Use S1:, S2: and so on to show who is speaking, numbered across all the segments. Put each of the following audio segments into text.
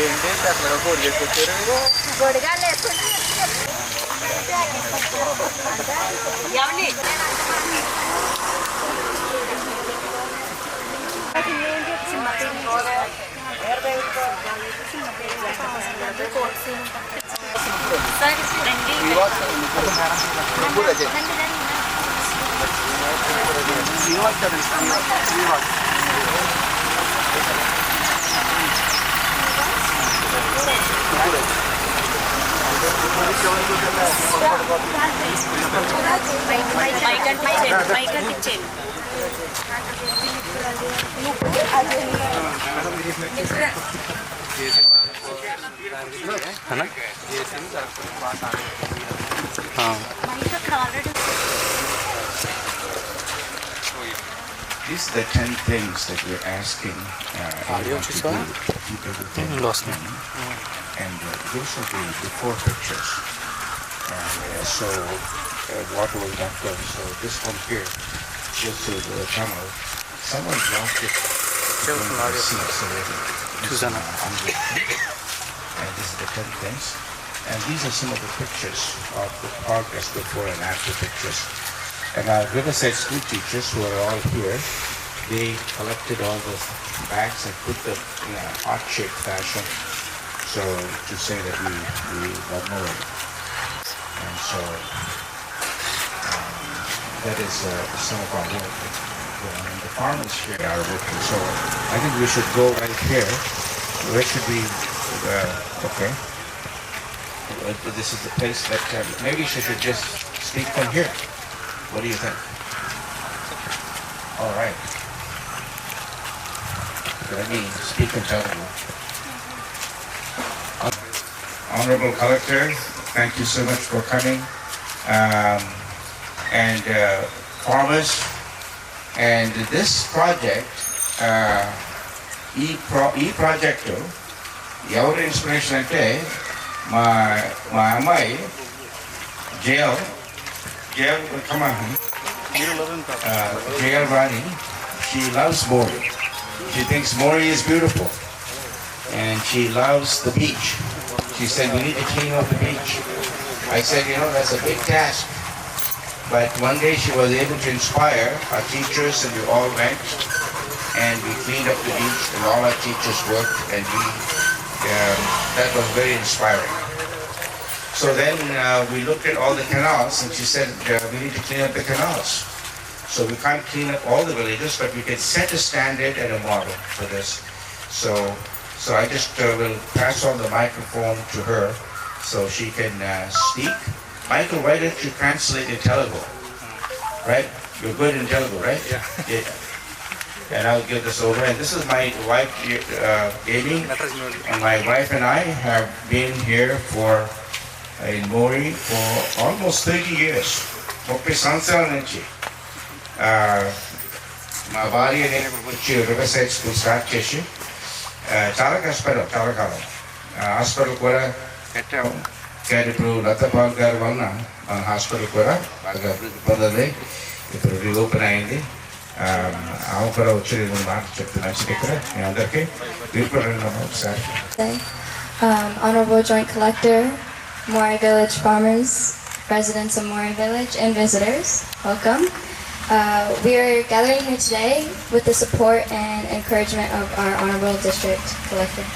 S1: ఏంటి అక్కడ కోడి చేసుకొచ్చారు గొడిగా లేకుండా
S2: These are the 10 things that we're asking everyone to do. People who can and those are the before pictures. Water was dumped on. So this one here goes to the tunnel. Someone dropped it in the seats already. And this is the 10 things. And these are some of the pictures of the progress before and after pictures. And our Riverside school teachers who are all here, they collected all the bags and put them in a heart-shaped fashion. So to say that we love Murray. And so that is some of our work. And the farmers here are working. So I think we should go right here. Where should we, okay. This is the place that maybe she should just speak from here. What do you think? All right. Let me speak in Telugu. Honorable Collector, thank you so much for coming. And farmers, and this project, e-project, your inspiration ante, my amai, Jail, come on, Jail Rani, she loves Mori. She thinks Mori is beautiful, and she loves the beach. She said, we need to clean up the beach. I said, that's a big task. But one day she was able to inspire our teachers, and we all went, and we cleaned up the beach, and all our teachers worked, and that was very inspiring. So then we looked at all the canals, and she said, we need to clean up the canals. So we can't clean up all the villages, but we can set a standard and a model for this. So I just will pass on the microphone to her so she can speak. Michael, why don't you translate in Telugu? Right? You're good in Telugu, right? Yeah. And I'll give this over. And this is my wife, Amy. And my wife and I have been here in Mori for almost 30 years. 30 సంవత్సరాల నుంచి మా భార్య నేను వచ్చి Riverside school start చేసి చాలా కష్టపడ్డాం చాలా కాలం హాస్పిటల్ కూడా కట్టాము. కానీ ఇప్పుడు లతపాల్ గారి వలన మన హాస్పిటల్ కూడా బాగా అభివృద్ధి పొందింది. ఇప్పుడు రీఓపెన్ అయింది. ఆమె కూడా వచ్చి నేను మాట చెప్తున్నాను ఇక్కడ మీ అందరికీ తీర్పడండి ఒకసారి.
S3: Honorable Joint Collector, Mori Village farmers, residents of Mori Village, and visitors, welcome. We are gathering here today with the support and encouragement of our Honorable District Collector.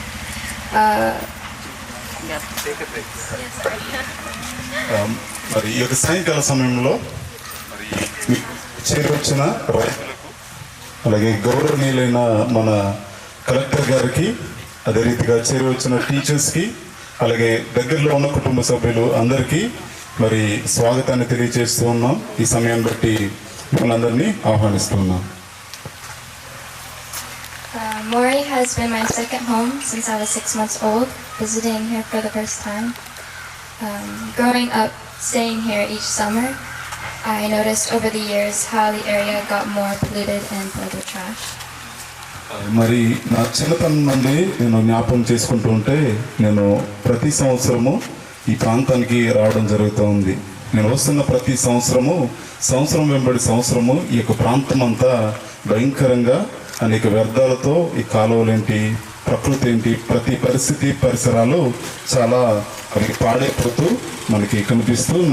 S4: మరి ఈ యొక్క సాయంకాల సమయంలో చేరొచ్చిన రైతులకు అలాగే గౌరవనీయులైన మన కలెక్టర్ గారికి అదే రీతిగా చేరొచ్చిన టీచర్స్కి అలాగే దగ్గరలో ఉన్న కుటుంబ సభ్యులు అందరికీ మరి స్వాగతాన్ని తెలియజేస్తూ ఉన్నాం. ఈ సమయాన్ని బట్టి మిమ్మల్ని అందరినీ ఆహ్వానిస్తున్నాం.
S3: Mori has been my second home since I was 6 months old, visiting here for the first time. Growing up, staying here each summer, I noticed over the years how the area got more polluted and filled with trash.
S4: మరి నా చిన్నతనం నుండి నేను జ్ఞాపకం చేసుకుంటూ ఉంటే నేను ప్రతి సంవత్సరము ఈ ప్రాంతానికి రావడం జరుగుతూ ఉంది. నేను వస్తున్న ప్రతి సంవత్సరం వెంబడి సంవత్సరము ఈ యొక్క ప్రాంతం అంతా భయంకరంగా అనేక వ్యర్థాలతో, ఈ కాలువలేంటి, ప్రకృతి ఏంటి, ప్రతి పరిసరాలు చాలా మనకి పాడైపోతూ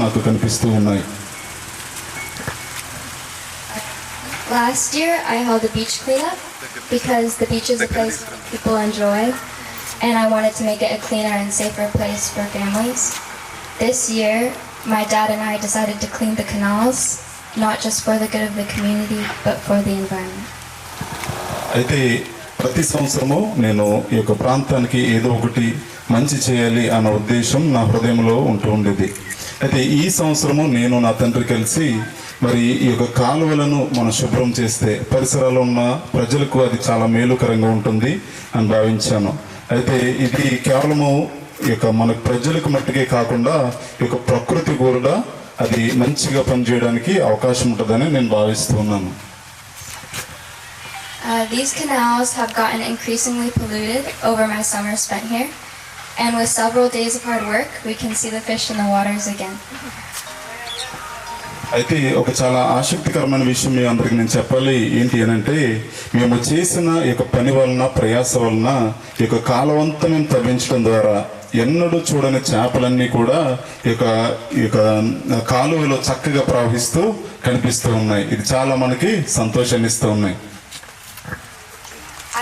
S4: నాకు కనిపిస్తూ ఉన్నాయి.
S3: Last year I held a beach cleanup because the beach is a place people enjoy and I wanted to make it a cleaner and safer place for families. This year my dad and I decided to clean the canals, not just for the good of the community but for the environment.
S4: అయితే ప్రతి సంవత్సరము నేను ఈ యొక్క ప్రాంతానికి ఏదో ఒకటి మంచి చేయాలి అన్న ఉద్దేశం నా హృదయంలో ఉంటూ ఉండేది. అయితే ఈ సంవత్సరము నేను నా తండ్రి కలిసి మరి ఈ యొక్క కాలువలను మనం శుభ్రం చేస్తే పరిసరాల్లో ఉన్న ప్రజలకు అది చాలా మేలుకరంగా ఉంటుంది అని భావించాను. అయితే ఇది కేవలము ఈ యొక్క మన ప్రజలకు మట్టుకే కాకుండా ఈ యొక్క ప్రకృతి కూడా అది మంచిగా పనిచేయడానికి అవకాశం ఉంటుందని నేను భావిస్తూ ఉన్నాను.
S3: These canals have gotten increasingly polluted over my summer spent here, and with several days of hard work, we can see the fish in the waters again.
S4: అయితే ఒక చాలా ఆసక్తికరమైన విషయం మీ అందరికి నేను చెప్పాలి. ఏంటి అని అంటే, మేము చేసిన ఈ యొక్క పని వలన, ప్రయాస వలన ఈ యొక్క కాలవంతా మేము తవ్వించడం ద్వారా ఎన్నడూ చూడని చేపలన్నీ కూడా ఈ యొక్క కాలువలో చక్కగా ప్రవహిస్తూ కనిపిస్తూ ఉన్నాయి. ఇది చాలా మనకి సంతోషాన్ని ఇస్తూ ఉన్నాయి.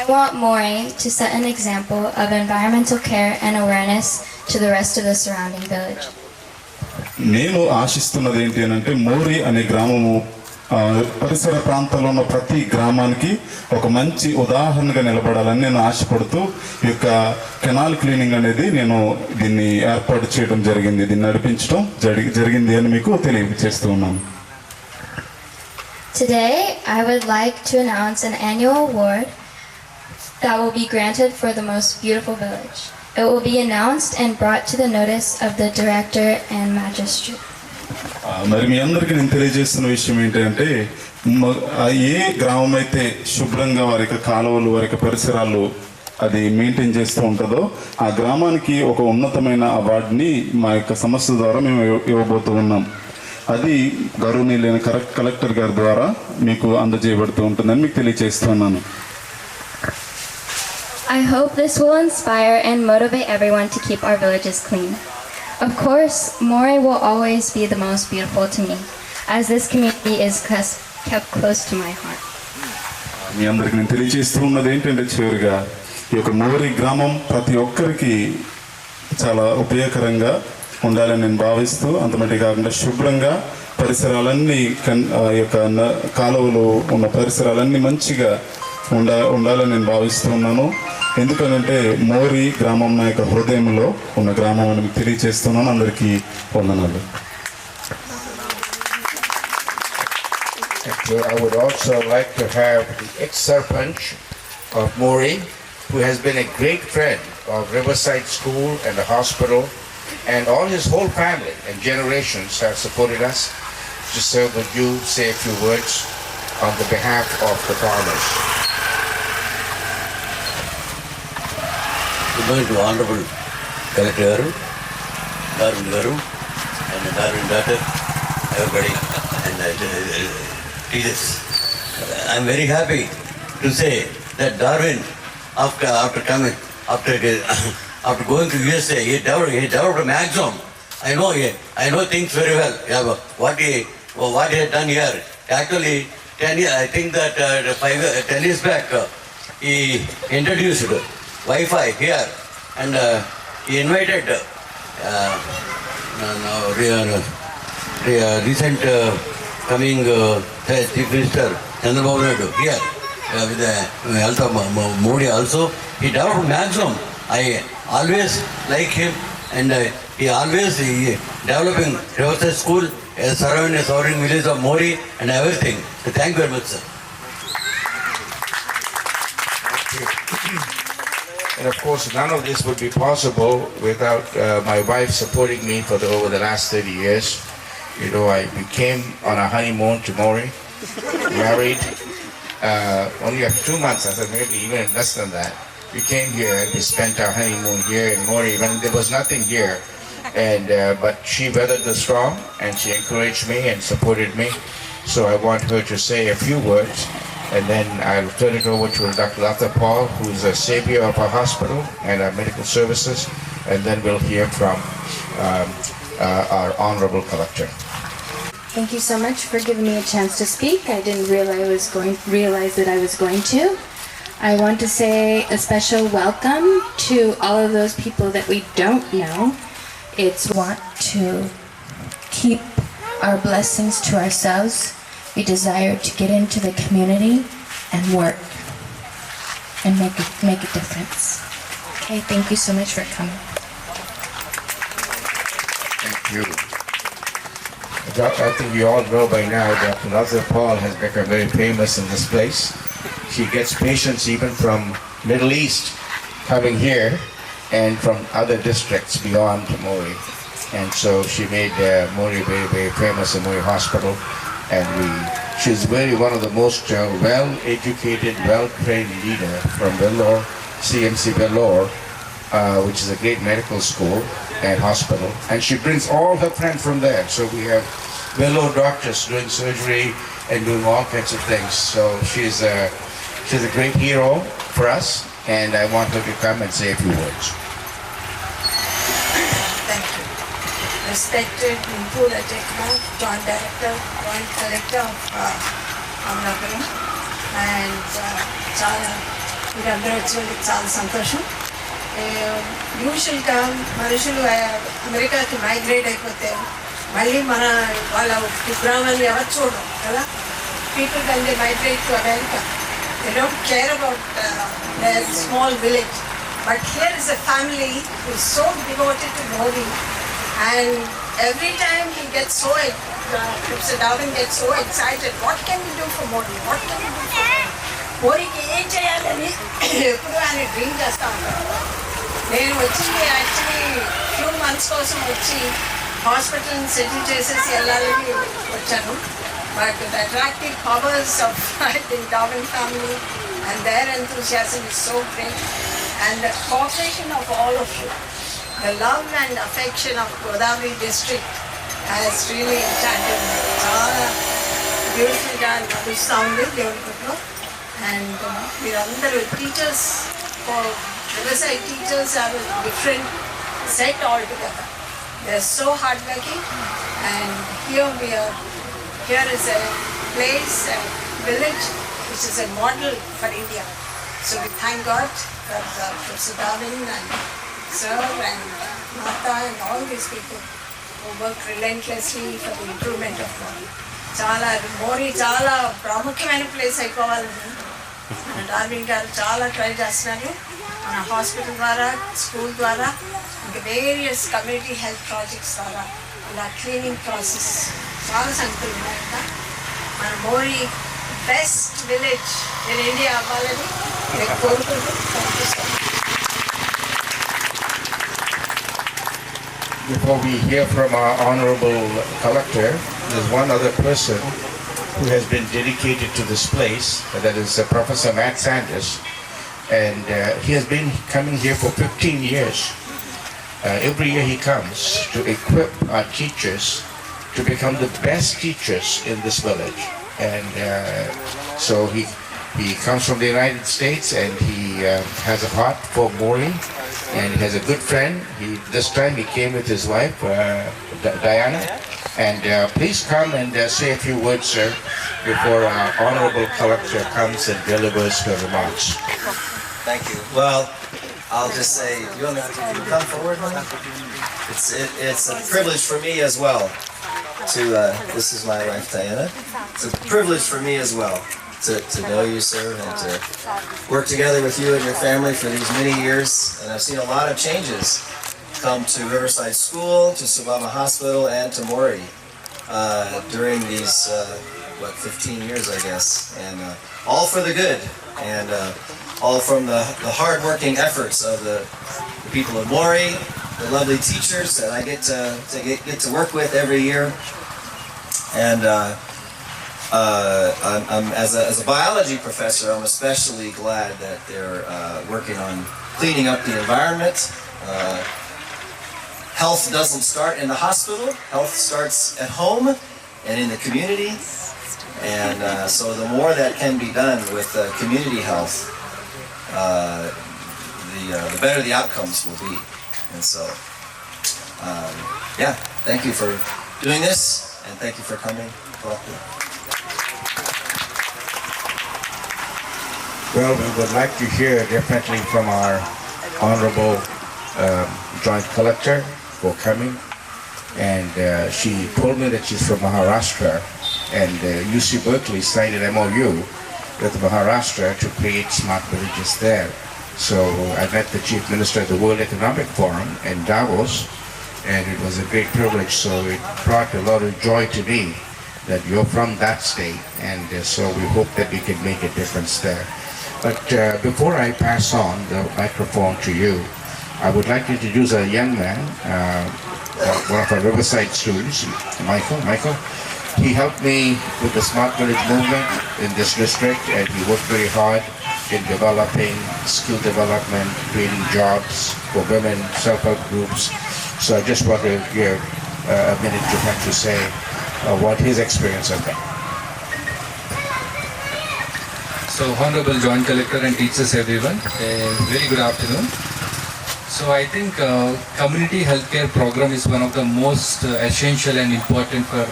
S3: I want Moray to set an example of environmental care and awareness to the rest of the surrounding village.
S4: నేను ఆశిస్తున్నది ఏంటి అని అంటే, మోరీ అనే గ్రామము పరిసర ప్రాంతాల్లో ఉన్న ప్రతి గ్రామానికి ఒక మంచి ఉదాహరణగా నిలబడాలని నేను ఆశపడుతూ ఈ యొక్క కెనాల్ క్లీనింగ్ అనేది నేను దీన్ని ఏర్పాటు చేయడం జరిగింది, దీన్ని నడిపించడం జరిగింది అని మీకు తెలియజేస్తూ ఉన్నాను.
S3: Today I would like to announce an annual award that will be granted for the most beautiful village. It will be announced and brought to the notice of the director and magistrate.
S4: మరి మీ అందరికీ నేను తెలియజేస్తున్న విషయం ఏంటంటే, ఏ గ్రామం అయితే శుభ్రంగా వారి యొక్క కాలువలు, వారి యొక్క పరిసరాలు అది మెయింటైన్ చేస్తూ ఉంటుందో ఆ గ్రామానికి ఒక ఉన్నతమైన అవార్డుని మా యొక్క సంస్థ ద్వారా మేము ఇవ్వబోతూ ఉన్నాం. అది గౌరవనీయులైన కలెక్టర్ గారి ద్వారా మీకు అందజేయబడుతూ ఉంటుందని మీకు తెలియజేస్తున్నాను.
S3: I hope this will inspire and motivate everyone to keep our villages clean. Of course, Moray will always be the most beautiful to me, as this community is kept close to my heart.
S4: మీ అందరికి నేను తెలియజేస్తూ ఉన్నది ఏంటంటే, చివరిగా ఈ యొక్క mori గ్రామం ప్రతి ఒక్కరికి చాలా ఉపయోగకరంగా ఉండాలని నేను భావిస్తూ, అంతమటే కాకుండా శుభ్రంగా పరిసరాలన్నీ ఈ యొక్క కాలువలు ఉన్న పరిసరాలన్నీ మంచిగా ఉండాలని నేను భావిస్తూ ఉన్నాను. ఎందుకనంటే మోరీ గ్రామం నా యొక్క హృదయంలో ఉన్న గ్రామం అని తెలియజేస్తున్నాను. అందరికీ వందనాలు.
S2: I would also like to have the ex-sarpanch of Moray, who has been a great friend of Riverside School and the hospital, and all his whole family and generations have supported us. Just sir, would you say a few words on the behalf of the farmers?
S5: Good morning to Honorable Collector Darwin Garu and Darwin daughter, everybody, and teachers. I am very happy to say that Darwin, after coming, after going to USA, he developed a maximum. I know things very well. Yeah, what he had done here. Actually, 10 I think that 10 years back, he introduced Wi-Fi here, and he invited recent coming Chief Minister Chandrababu Naidu here with the help of Modi also. He developed maximum. I always like him, and he always developing Riverside School, surrounding village of Mori and everything. So thank you very much, sir.
S2: And of course, none of this would be possible without my wife supporting me over the last 30 years. You know, we came on a honeymoon to Maury, married only after 2 months, I said maybe even less than that. We came here and we spent our honeymoon here in Maury when there was nothing here. And but she weathered the storm and she encouraged me and supported me. So I want her to say a few words, and then I'll turn it over to Dr. Lata Paul, who's a savior of our hospital and our medical services, and then we'll hear from our honorable collector.
S6: Thank you so much for giving me a chance to speak. I didn't realize that I was going to. I want to say a special welcome to all of those people that we don't know. It's want to keep our blessings to ourselves. We desire to get into the community and work and make a difference. Okay, thank you so much for coming.
S2: Thank you. I think you all know by now that Dr. Paul has become very famous in this place. She gets patients even from Middle East coming here and from other districts beyond Maury. And so she made Maury very, very famous in Maury Hospital. And she's one of the most well-educated, well-trained leader from Vellore, CMC Vellore, which is a great medical school and hospital. And she brings all her friends from there. So we have Vellore doctors doing surgery and doing all kinds of things. So she's a great hero for us, and I want her to come and say a few words.
S7: Thank you. Respected Nipul Atekma, Joint Director, Joint Collector of Amrapalem, and చాలా మీరందరూ వచ్చినందుకు చాలా సంతోషం. యూజువల్గా మనుషులు అమెరికాకి migrate అయిపోతే మళ్ళీ వాళ్ళ కుగ్రామాన్ని ఎవరు చూడడం కదా. People when they migrate to America, they don't care about their small village. But here is a family who is so devoted to Maury, and every time he gets so, Professor Darwin gets so excited, what can we do for Maury? What can we do for Maury? Mauryకి ఏం చేయాలని ఎప్పుడు ఆయన dream చేస్తూ ఉంటారు. నేను వచ్చింది actually few months కోసం వచ్చి హాస్పిటల్ని సెటిల్ చేసేసి వెళ్ళాలని వచ్చాను. But the attractive powers of the Darwin family and their enthusiasm is so great, and the cooperation of all of you, the love and affection of Godavari district has really enchanted me. Chala beautiful ga navisthundi Devagudlo, and meerandaru teachers, for Riverside teachers have a different set altogether. They are so hardworking, and here is a place, a village, which is a model for India. So we thank God for Professor Darwin and Sir and Mata and all these people who work relentlessly for the improvement of Maury. Maury చాలా ప్రాముఖ్యమైన place అయిపోవాలని Darwin గారు చాలా try చేస్తున్నారు. మన hospital ద్వారా, school ద్వారా, ఇంకా వేరియస్ కమ్యూనిటీ హెల్త్ ప్రాజెక్ట్స్ ద్వారా ఇలా క్లీనింగ్ ప్రాసెస్ చాలా సంగతులు ఉన్నాయంట. మన మౌరీ బెస్ట్ విలేజ్ ఇన్ ఇండియా అవ్వాలని నేను కోరుకుంటున్నాను.
S2: Before we hear from our honorable collector, there's one other person who has been dedicated to this place, that is Professor Matt Sanders, and he has been coming here for 15 years. Every year he comes to equip our teachers to become the best teachers in this village, and so he comes from the United States, and he has a heart for Maury, and he has a good friend. This time he came with his wife Diana, and please come and say a few words, sir, before our honorable collector comes and delivers her remarks.
S8: Thank you. Well, I'll just say, you want to come forward, honey? It's a privilege for me as well to, this is my wife Diana, it's a privilege for me as well to know you, sir, and to work together with you and your family for these many years. And I've seen a lot of changes come to Riverside School, to Sobama Hospital, and to Maury during these, 15 years, I guess, and all for the good, and all from the hard-working efforts of the people of Maury, the lovely teachers that I get to work with every year, And as a biology professor, I'm especially glad that they're working on cleaning up the environment. Health doesn't start in the hospital. Health starts at home and in the community. And so the more that can be done with community health, the better the outcomes will be. And so, yeah, thank you for doing this, and thank you for coming.
S2: Well, we would like to hear definitely from our Honorable Joint Collector for coming. And she told me that she's from Maharashtra, and UC Berkeley signed an MOU with Maharashtra to create smart villages there. So I met the Chief Minister of the World Economic Forum in Davos, and it was a great privilege. So it brought a lot of joy to me that you're from that state, and so we hope that we can make a difference there. But before I pass on the microphone to you, I would like to introduce a young man, one of our Riverside students, Michael. He helped me with the Smart Village movement in this district, and he worked very hard in developing skill development, creating jobs for women, self-help groups. So I just want to give a minute to him to say what his experience has been.
S9: So, Honorable Joint Collector and teachers, everyone, a very good afternoon. So I think community healthcare program is one of the most essential and important for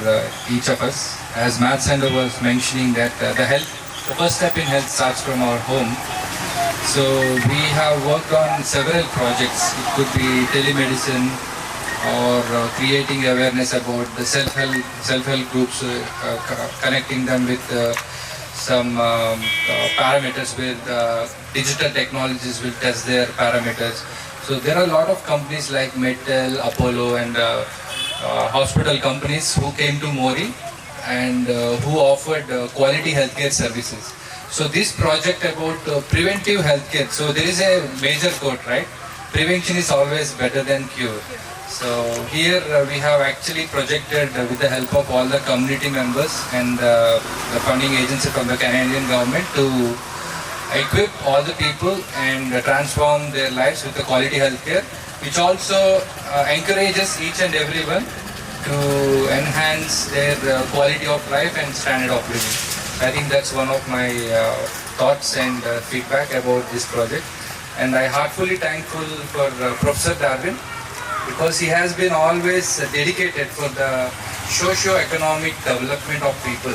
S9: each of us. As Matt Sander was mentioning that the first step in health starts from our home. So we have worked on several projects. It could be telemedicine or creating awareness about the self-help groups, connecting them with some parameters with digital technologies will test their parameters. So there are a lot of companies like Medtel, Apollo and hospital companies who came to Mori and who offered quality healthcare services. So this project about preventive healthcare, so there is a major quote, right? Prevention is always better than cure. So here we have actually projected with the help of all the community members and the funding agency from the Canadian government to equip all the people and transform their lives with the quality healthcare, which also encourages each and everyone to enhance their quality of life and standard of living. I think that's one of my thoughts and feedback about this project. And I heartfully thankful for Professor Darwin, because he has been always dedicated for the socio-economic development of people.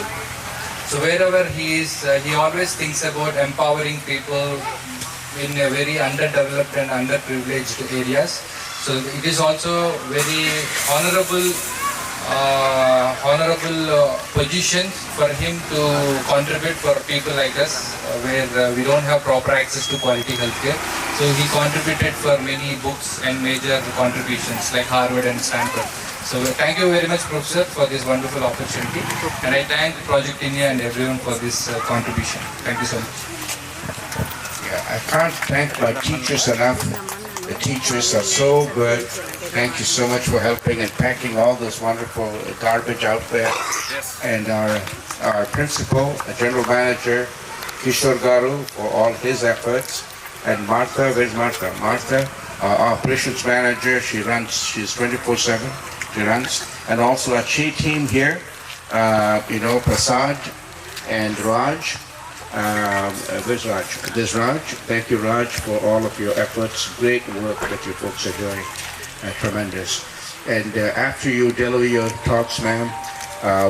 S9: So wherever he is, he always thinks about empowering people in a very underdeveloped and underprivileged areas. So it is also very honorable position for him to contribute for people like us, where we don't have proper access to quality healthcare. So he contributed for many books and major contributions like Harvard and Stanford. So thank you very much, Professor, for this wonderful opportunity, and I thank Project India and everyone for this contribution. Thank you so much.
S2: Yeah, I can't thank my teachers enough. The teachers are so good. Thank you so much for helping and packing all this wonderful garbage out there. And our principal, the general manager, Kishore Garu, for all his efforts. And Martha, where's Martha? Martha, our operations manager, she's 24/7. She runs, and also our Chi team here, Prasad and Raj. Where's Raj? There's Raj. Thank you, Raj, for all of your efforts. Great work that you folks are doing. Tremendous. And after you deliver your talks, ma'am,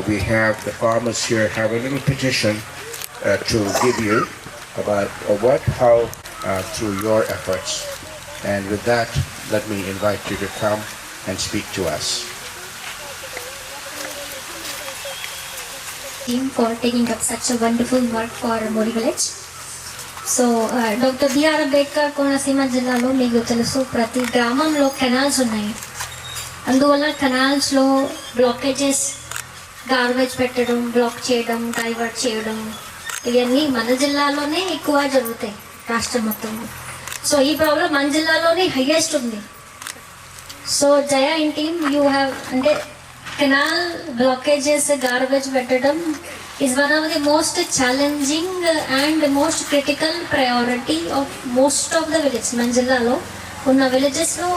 S2: we have the farmers here have a little petition to give you about how through your efforts. And with that, let me invite you to come and speak to us.
S10: Team for taking up such a wonderful work for Mori Village. So, Dr. B.R. Ambedkar Konaseema జిల్లాలో మీకు తెలుసు ప్రతి గ్రామంలో canals ఉన్నాయి. అందువల్ల కెనాల్స్లో blockages, garbage పెట్టడం, black చేయడం, divert చేయడం ఇవన్నీ మన జిల్లాలోనే ఎక్కువ జరుగుతాయి రాష్ట్రం మొత్తంలో. సో ఈ ప్రాబ్లం మన జిల్లాలోనే హైయెస్ట్ ఉంది. So Jaya in team you have అంటే కెనాల్ బ్లాకేజెస్ గార్బేజ్ పెట్టడం is one of the most challenging and most critical priority of most of the villages. మన జిల్లాలో ఉన్న విలేజెస్లో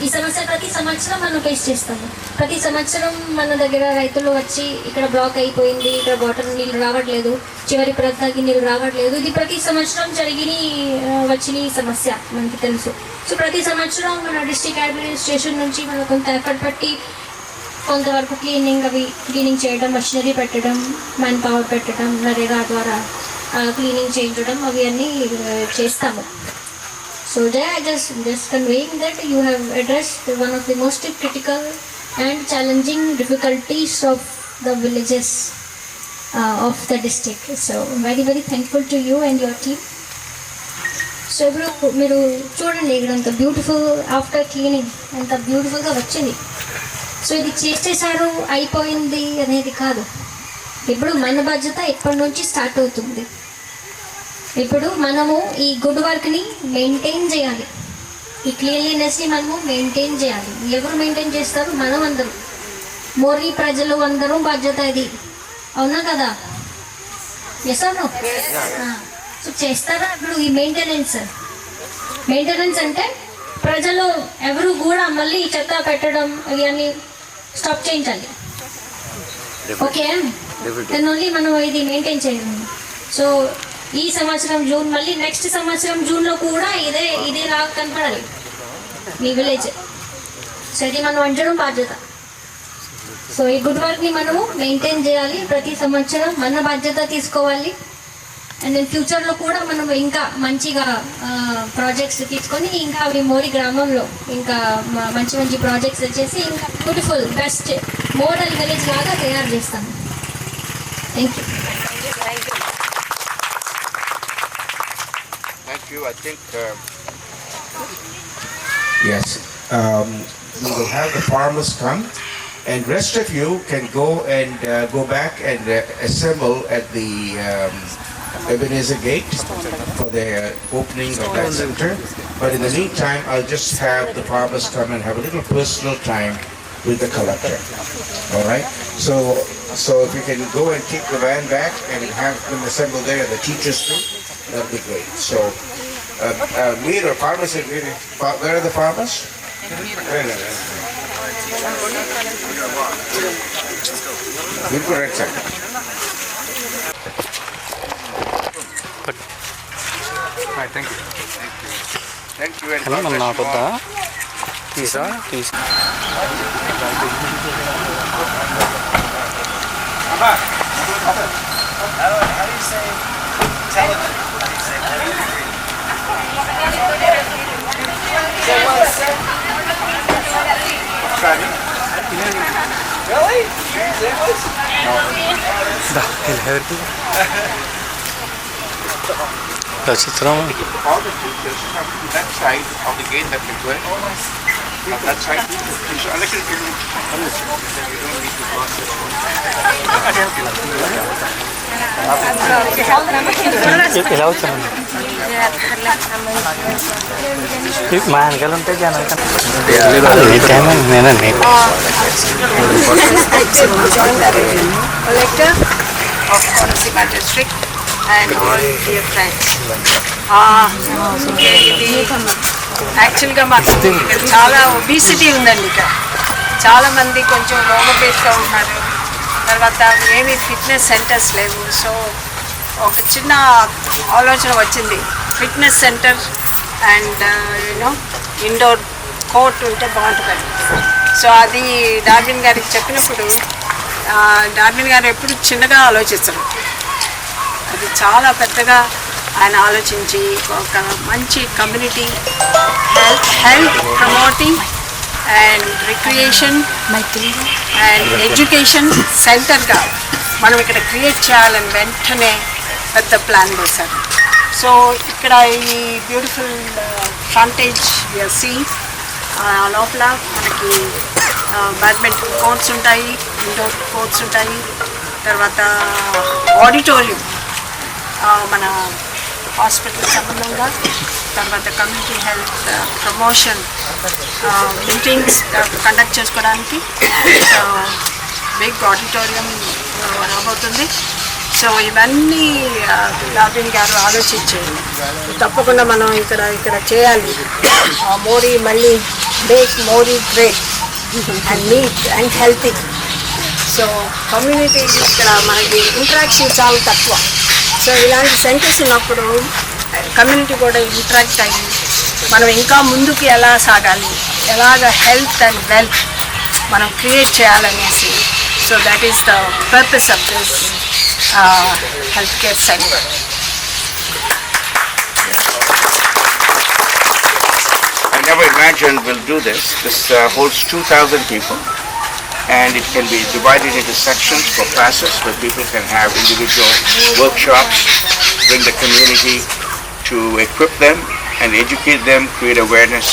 S10: ఈ సమస్య ప్రతి సంవత్సరం మనం ఫేస్ చేస్తాము. ప్రతి సంవత్సరం మన దగ్గర రైతులు వచ్చి ఇక్కడ బ్లాక్ అయిపోయింది, ఇక్కడ వాటర్ నీళ్ళు రావట్లేదు, చివరి ప్రాంతానికి నీళ్ళు రావట్లేదు. ఇది ప్రతి సంవత్సరం వచ్చిన సమస్య మనకి తెలుసు. సో ప్రతి సంవత్సరం మన డిస్ట్రిక్ట్ అడ్మినిస్ట్రేషన్ నుంచి మనం కొంత ఎఫర్ట్ పెట్టి కొంతవరకు క్లీనింగ్ చేయడం, మషినరీ పెట్టడం, మ్యాన్ పవర్ పెట్టడం, నరేగా ద్వారా క్లీనింగ్ చేయించడం అవి అన్నీ చేస్తాము. So there I just conveying that you have addressed one of the most critical and challenging difficulties of the villages of the district. So very very thankful to you and your team. So ఇప్పుడు మీరు చూడండి ఇక్కడ అంత beautiful after cleaning అంత బ్యూటిఫుల్గా వచ్చింది. So ఇది చేసేసారు అయిపోయింది అనేది కాదు. ఇప్పుడు మన బాధ్యత ఇప్పటి నుంచి స్టార్ట్ అవుతుంది. ఇప్పుడు మనము ఈ గుడ్ వర్క్ని మెయింటైన్ చేయాలి, ఈ క్లీన్లీనెస్ని మనము మెయింటైన్ చేయాలి. ఎవరు మెయింటైన్ చేస్తారు? మనం అందరం, మోరీ ప్రజలు అందరూ బాధ్యత ఇది. అవునా కదా? ఎస్ అవును. సో చేస్తారా ఇప్పుడు ఈ మెయింటెనెన్స్ అంటే ప్రజలు ఎవరు కూడా మళ్ళీ చెత్త పెట్టడం ఇవన్నీ స్టాప్ చేయించాలి. ఓకే, దాన్ని ఓన్లీ మనం ఇది మెయింటైన్ చేయాలి. సో ఈ సంవత్సరం జూన్, మళ్ళీ నెక్స్ట్ సంవత్సరం జూన్లో కూడా ఇదే లా కనపడాలి మీ విలేజ్. సో ఇది మనం అంచడం బాధ్యత. సో ఈ గుడ్ వర్క్ని మనము మెయింటైన్ చేయాలి, ప్రతి సంవత్సరం మన బాధ్యత తీసుకోవాలి. అండ్ దెన్ ఫ్యూచర్లో కూడా మనం ఇంకా మంచిగా ప్రాజెక్ట్స్ తీసుకొని ఇంకా అవి మోరీ గ్రామంలో ఇంకా మంచి ప్రాజెక్ట్స్ వచ్చేసి ఇంకా బ్యూటిఫుల్ బెస్ట్ మోడల్ విలేజ్ లాగా తయారు చేస్తాము. Thank you.
S2: I think yes, we will have the farmers come, and rest of you can go and go back and assemble at the Ebenezer Gate for the opening of that center. But in the meantime, I'll just have the farmers come and have a little personal time with the collector. All right. So if you can go and take the van back and have them assemble there, the teachers too, that'd be great. So. Meet or farmers, where are the farmers? We'll go right side. Hi, thank you. Thank you. And God bless you all. Tisa. How do you say intelligent? Really? English? No.
S11: That's it, Rama.
S2: All the teachers come to that side of the gate that we go in. On that side, unless you don't need to cross this one.
S11: ఇలా వచ్చాను మా వెనకాల ఉంటే జనం నేనండి
S7: collector of Konaseema district and all dear friends. ఇది యాక్చువల్గా మాకు ఇక్కడ చాలా ఒబిసిటీ ఉందండి. ఇక్కడ చాలామంది కొంచెం ఓవర్వేట్గా ఉన్నారు. తర్వాత ఏమీ ఫిట్నెస్ సెంటర్స్ లేవు. సో ఒక చిన్న ఆలోచన వచ్చింది, fitness centre and you know indoor court ఉంటే బాగుంటుందండి. సో అది డార్విన్ గారికి చెప్పినప్పుడు డార్విన్ గారు ఎప్పుడు చిన్నగా ఆలోచిస్తారు, అది చాలా పెద్దగా ఆయన ఆలోచించి ఒక మంచి community health promoting and recreation and education సెంటర్గా మనం ఇక్కడ క్రియేట్ చేయాలని వెంటనే పెద్ద ప్లాన్ వేశారు. సో ఇక్కడ ఈ బ్యూటిఫుల్ ఫ్రంటేజ్ సీ లోపల మనకి బ్యాడ్మింటన్ కోర్ట్స్ ఉంటాయి, ఇండోర్ కోర్ట్స్ ఉంటాయి, తర్వాత ఆడిటోరియం మన హాస్పిటల్ సంబంధంగా తర్వాత community health promotion meetings conduct చేసుకోవడానికి బిగ్ ఆడిటోరియం రాబోతుంది. సో ఇవన్నీ డార్విన్ గారు ఆలోచించారు. తప్పకుండా మనం ఇక్కడ చేయాలి. మోరీ మళ్ళీ మేక్ మోరీ great and neat and healthy. So community ఇక్కడ మనకి ఇంటరాక్షన్ చాలా తక్కువ. సో ఇలాంటి సెంటర్స్ ఉన్నప్పుడు కమ్యూనిటీ కూడా ఇంటరాక్ట్ అయ్యి మనం ఇంకా ముందుకు ఎలా సాగాలి, ఎలాగ హెల్త్ అండ్ వెల్త్ మనం క్రియేట్ చేయాలనేసి. So that is the purpose of this health care centre.
S2: I never imagined we'll do this. This holds 2,000 people, and it can be divided into sections for classes where people can have individual workshops, bring the community to equip them and educate them, create awareness,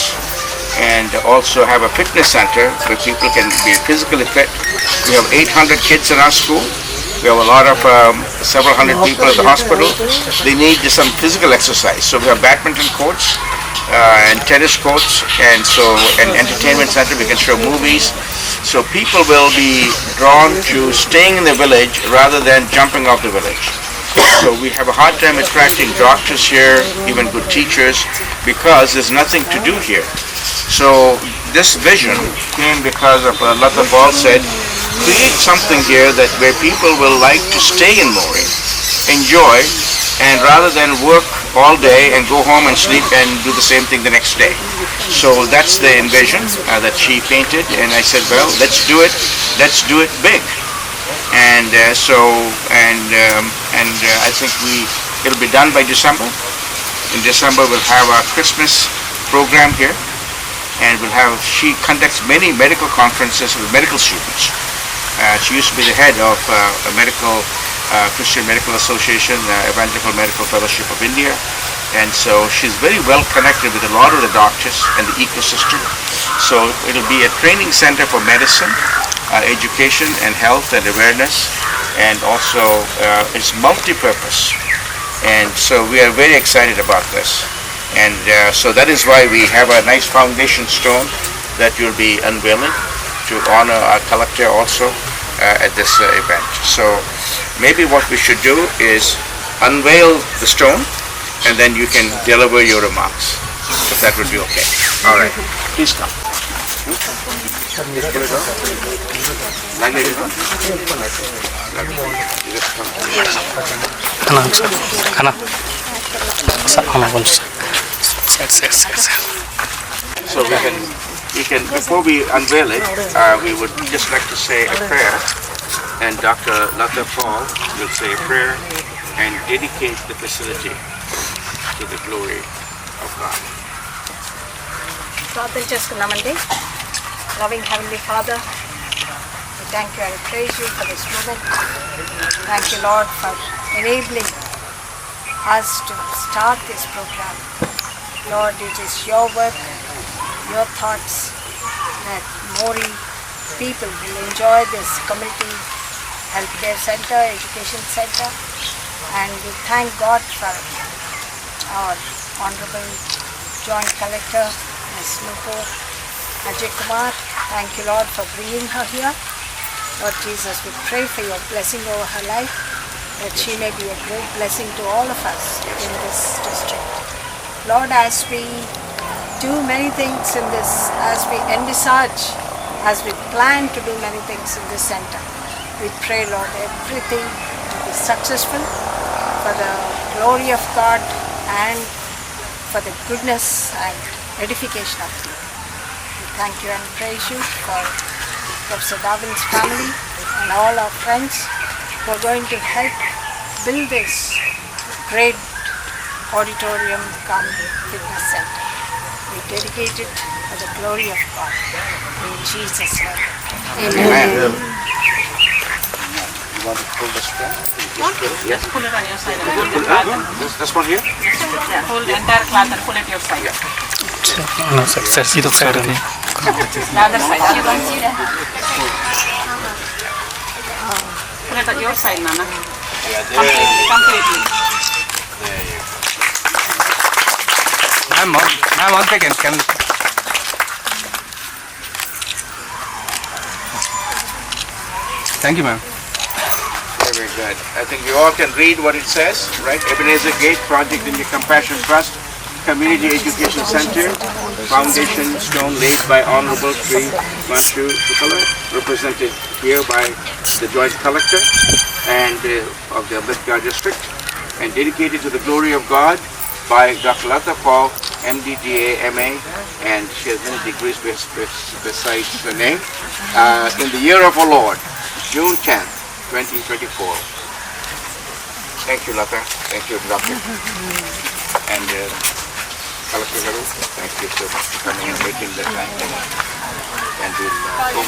S2: and also have a fitness center where people can be physically fit. We have 800 kids in our school. We have a lot of several hundred people at the hospital. They need some physical exercise. So we have badminton courts and tennis courts, and an entertainment center. We can show movies. So people will be drawn to staying in the village rather than jumping off the village. So we have a hard time attracting doctors here, even good teachers, because there's nothing to do here. So this vision came because of Lata Paul said, create something here that where people will like to stay in Moree, enjoy, and rather than work all day and go home and sleep and do the same thing the next day. So that's the envision that she painted, and I said, well, let's do it big. And I think it'll be done by December. In December we'll have our Christmas program here, and she conducts many medical conferences with medical students. She used to be the head of a Christian Medical Association, Evangelical Medical Fellowship of India, and so she's very well connected with a lot of the doctors and the ecosystem. So it'll be a training center for medicine, education and health and awareness, and also it's multi-purpose. And so we are very excited about this. And so that is why we have a nice foundation stone that you'll be unveiling to honor our collector also at this event. So maybe what we should do is unveil the stone and then you can deliver your remarks, if that would be okay. All right, please come. So we can before we unveil it, we would just like to say a prayer, and Dr. Lata Paul will say a prayer and dedicate the facility to the glory of God.
S7: ప్రార్థన చేసుకున్నామండి. Loving Heavenly Father, we thank you and praise you for this moment. Thank you, Lord, for enabling us to start this program. Lord, it is your work, your thoughts that Moree people will enjoy this community healthcare center, education center, and we thank God for our Honorable Joint Collector, Ms. Nupur Ajay Kumar. Thank you, Lord, for bringing her here. Lord Jesus, we pray for your blessing over her life, that she may be a great blessing to all of us in this district. Lord, as we do many things in this, as we envisage, as we plan to do many things in this center, we pray, Lord, everything will be successful for the glory of God and for the goodness and edification of you. We thank you and praise you for Professor Darwin's family and all our friends who are going to help build this great auditorium come fitness center. We dedicate it for the glory of God. In Jesus' name. Amen.
S2: You want to pull this one? Yes.
S1: Pull it on your side.
S2: This one here?
S1: Yeah, hold the entire cloth and pull it your side.
S11: No, sir, see the side only.
S1: The other side. You don't see that? Pull it on your side, Nana. Completely.
S2: There you go.
S12: Ma'am, 1 second. Thank you, ma'am.
S2: Very good. I think you all can read what it says, right? Ebenezer Gate Project in the Compassion Trust, Community Education Center, foundation stone laid by Honorable Sri Manshu Shukla, represented here by the Joint Collector and of the Ambedkar District, and dedicated to the glory of God by Dr. Lata Paul, MD, MA, and she has many degrees besides her name, in the year of our Lord, June 10th, 2024. Thank you, Lata. Thank you, Doctor. And Collector Garu, thank you so much for coming and making the time. And we'll go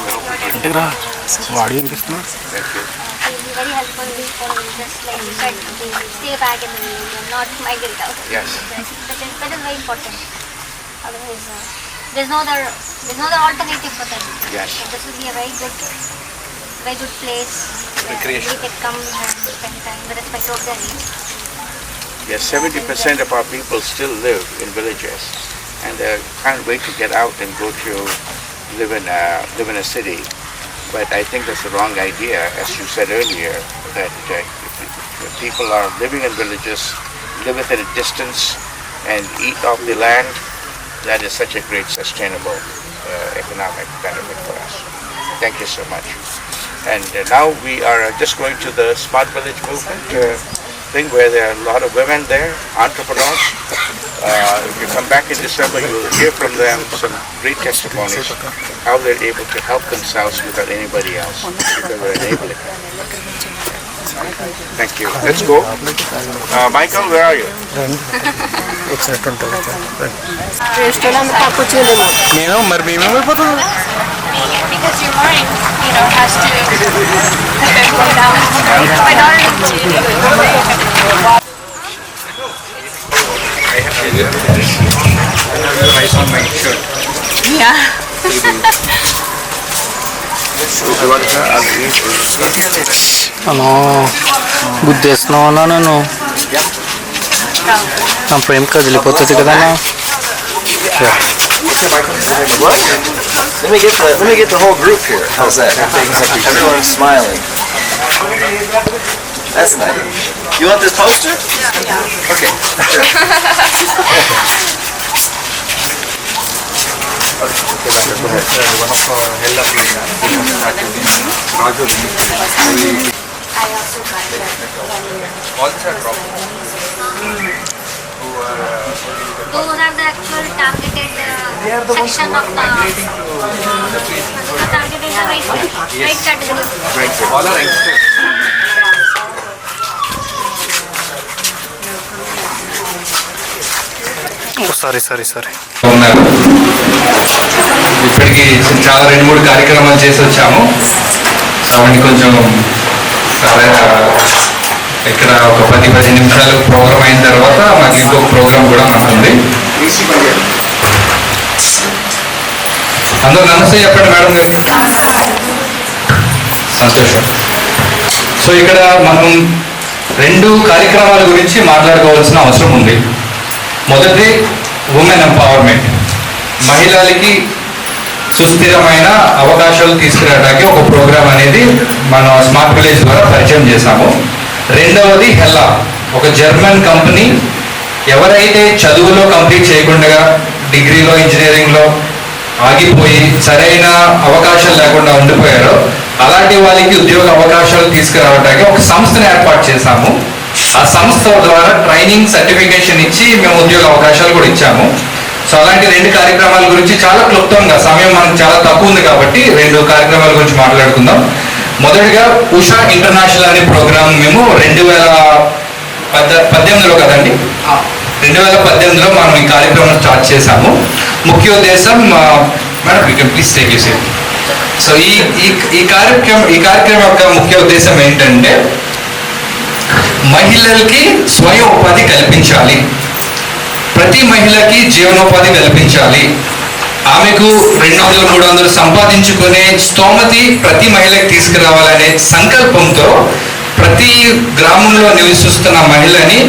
S2: Thank you.
S10: Very helpful for just like you said, stay back in the village and not migrate out.
S2: Yes.
S10: That is very important. Otherwise, there's no other alternative for them.
S2: Yes.
S10: So this will be a very good place where we can come and spend time with respect to their needs.
S2: Yes, 70% of our people still live in villages, and they can't wait to get out and go to live in a city. But I think that's the wrong idea, as you said earlier, that if people are living in villages, live within a distance, and eat off the land, that is such a great sustainable economic benefit for us. Thank you so much. And now we are just going to the Smart Village movement thing, where there are a lot of women there, entrepreneurs. If you come back in December, you will hear from them some great testimonies, how they're able to help themselves without anybody else, because we're enabling. Thank you. Let's go. Michael, where are you?
S1: Because your mind, has to go down. My daughter
S2: Rice on my shirt.
S1: Yeah.
S11: గుద్దేస్తున్నావు నన్ను నా ప్రేమ కదిలిపోతుంది కదా
S8: What? Let me get the whole group here. How's that? Everyone's smiling. That's nice. You want this poster? Yeah. Okay.
S10: Those are the actual targeted section of the targeted right category.
S2: All are experts.
S11: Sorry
S9: ఉన్నారు. ఇప్పటికి చాలా 2-3 కార్యక్రమాలు చేసి వచ్చాము. So అవన్నీ కొంచెం ఇక్కడ ఒక 10-15 నిమిషాలు ప్రోగ్రామ్ అయిన తర్వాత మాకు ఇంకొక ప్రోగ్రామ్ కూడా ఉంటుంది. అందరూ నమస్తే చెప్పండి మేడం గారు. సంతోషం. సో ఇక్కడ మనం 2 కార్యక్రమాల గురించి మాట్లాడుకోవాల్సిన అవసరం ఉంది. మొదటి ఉమెన్ ఎంపవర్మెంట్, మహిళలకి సుస్థిరమైన అవకాశాలు తీసుకురావడానికి ఒక ప్రోగ్రామ్ అనేది మనం స్మార్ట్ విలేజ్ ద్వారా పరిచయం చేశాము. రెండవది హెల్లా, ఒక జర్మన్ కంపెనీ. ఎవరైతే చదువులో కంప్లీట్ చేయకుండా డిగ్రీలో ఇంజనీరింగ్లో ఆగిపోయి సరైన అవకాశాలు లేకుండా ఉండిపోయారో అలాంటి వాళ్ళకి ఉద్యోగ అవకాశాలు తీసుకురావడానికి ఒక సంస్థను ఏర్పాటు చేశాము. ఆ సంస్థ ద్వారా ట్రైనింగ్ సర్టిఫికేషన్ ఇచ్చి మేము ఉద్యోగ అవకాశాలు కూడా ఇచ్చాము. సో అలాంటి 2 కార్యక్రమాల గురించి చాలా క్లుప్తంగా, సమయం మనకు చాలా తక్కువ ఉంది కాబట్టి 2 కార్యక్రమాల గురించి మాట్లాడుకుందాం. మొదటిగా ఉషా ఇంటర్నేషనల్ అనే ప్రోగ్రామ్ మేము 2018లో కదండి, 2018లో మనం ఈ కార్యక్రమం స్టార్ట్ చేశాము. ముఖ్య ఉద్దేశం madam you can please take you same. So ఈ కార్యక్రమం యొక్క ముఖ్య ఉద్దేశం ఏంటంటే మహిళలకి స్వయం ఉపాధి కల్పించాలి, ప్రతి మహిళకి జీవనోపాధి కల్పించాలి, ఆమెకు 200-300 సంపాదించుకునే స్తోమతి ప్రతి మహిళకి తీసుకురావాలనే సంకల్పంతో ప్రతి గ్రామంలో నివసిస్తున్న మహిళని